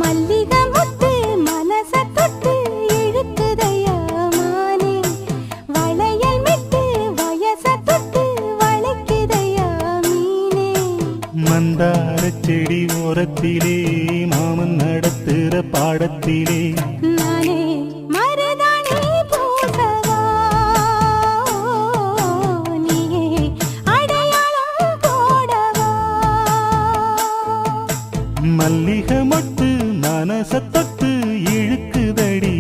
மல்லிகை முத்து மனச தொட்டு இழுக்குதையா மானே வளையல் மிட்டு வயச தொட்டு வளைக்குதையா மீனே மந்தார செடி ஓரத்திலே மாமன் நடத்துற பாடத்திலே நானே மருதாணி பூசவா நீயே அடையாளம் போடவா மல்லிகை மொட்டு மனச தொட்டு இழுக்குதடி